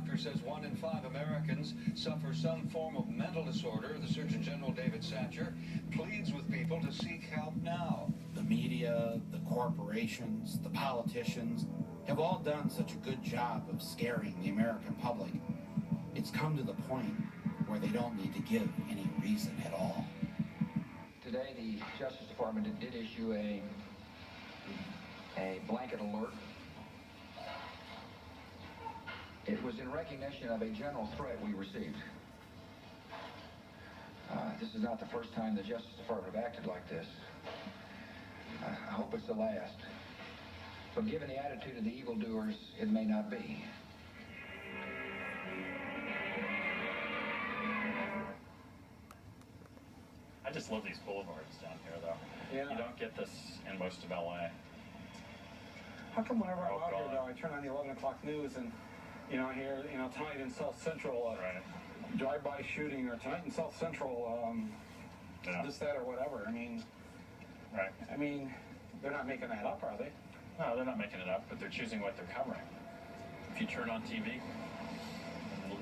doctor says 1 in 5 Americans suffer some form of mental disorder. The Surgeon General, David Satcher, pleads with people to seek help now. The media, the corporations, the politicians have all done such a good job of scaring the American public. It's come to the point where they don't need to give any reason at all. Today, the Justice Department did issue a blanket alert. It was in recognition of a general threat we received. This is not the first time the Justice Department have acted like this. I hope it's the last. But given the attitude of the evildoers, it may not be. I just love these boulevards down here, though. Yeah. You don't get this in most of LA. How come whenever I'm out here, though, I turn on the 11 o'clock news and, I hear, tonight in South Central, Right. drive-by shooting, or tonight in South Central, this, that, or whatever. Right. They're not making that up, are they? No, they're not making it up, but they're choosing what they're covering. If you turn on TV,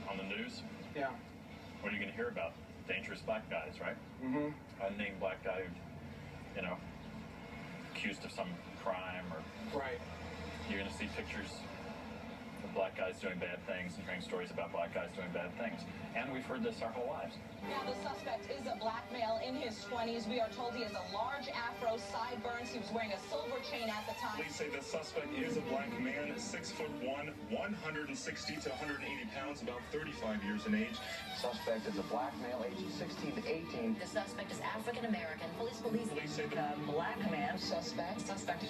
on the news, Yeah. what are you going to hear about? Dangerous black guys, right? Mm-hmm. Unnamed black guy who, accused of some crime, or Right. you're going to see pictures of black guys doing bad things and hearing stories about black guys doing bad things. And we've heard this our whole lives. Now, the suspect is a black male in his 20s. We are told he has a large afro, sideburns. He was wearing a silver chain at the time. Police say the suspect is a black man, 6'1", 160 to 180 pounds, about 35 years in age. Suspect is a black male, ages 16 to 18. The suspect is African American. Police say the black man. Suspect. Suspect.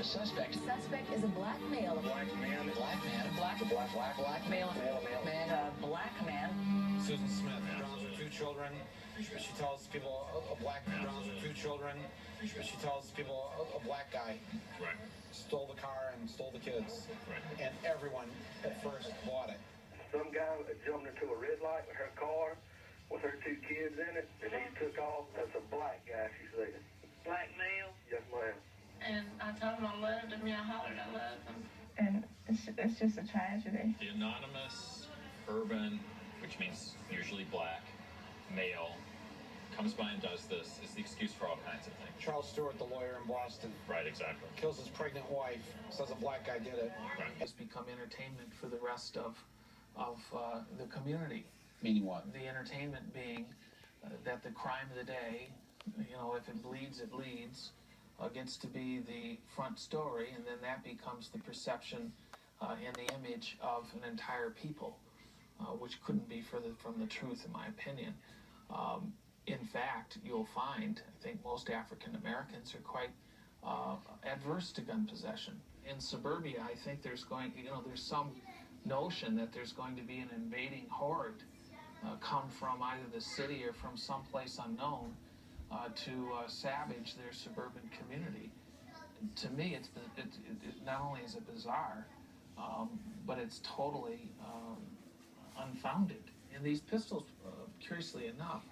Suspect is a black male. black man, Black male. Man. Black man. Susan Smith drowns her 2 children. She tells people a black man drowns her 2 children. She tells people a black guy stole the car and stole the kids. And everyone at first bought it. Some guy jumped into a red light with her car with her 2 kids in it, and he took off. That's a black guy, she said. Black male? Yes, ma'am. And I told him I loved him, I hollered I loved him. And it's just a tragedy. The anonymous, urban, which means usually black, male, comes by and does this is the excuse for all kinds of things. Charles Stewart, the lawyer in Boston, Right, exactly. kills his pregnant wife, says a black guy did it. Right. It's become entertainment for the rest of the community. Meaning what? The entertainment being that the crime of the day, if it bleeds, it leads, gets to be the front story, and then that becomes the perception and the image of an entire people, which couldn't be further from the truth, in my opinion. In fact, you'll find, I think most African Americans are quite adverse to gun possession. In suburbia, I think there's there's some notion that there's going to be an invading horde come from either the city or from someplace unknown to savage their suburban community. To me, it not only is it bizarre, but it's totally unfounded. And these pistols, curiously enough,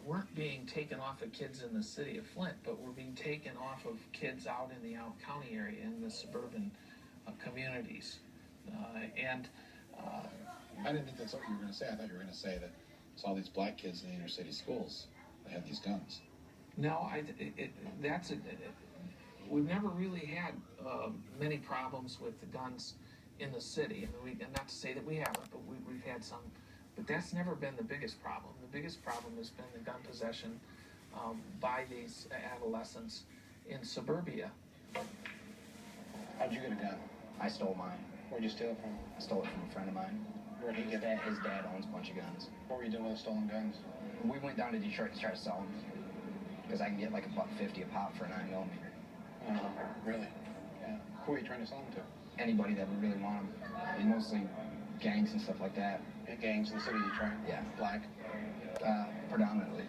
weren't being taken off of kids in the city of Flint, but were being taken off of kids out in the Out County area, in the suburban communities. I didn't think that's what you were going to say. I thought you were going to say that it's all these black kids in the inner city schools that have these guns. No, we've never really had many problems with the guns in the city. And not to say that we haven't, but we've had some. But that's never been the biggest problem. The biggest problem has been the gun possession by these adolescents in suburbia. How'd you get a gun? I stole mine. Where'd you steal it from? I stole it from a friend of mine. Where'd he get it? His dad owns a bunch of guns. What were you doing with the stolen guns? We went down to Detroit to try to sell them, because I can get like $1.50 a pop for a 9mm. Really? Yeah. Who are you trying to sell them to? Anybody that would really want them. And mostly gangs and stuff like that. Gangs in the city of Detroit? Yeah. Black? Predominantly.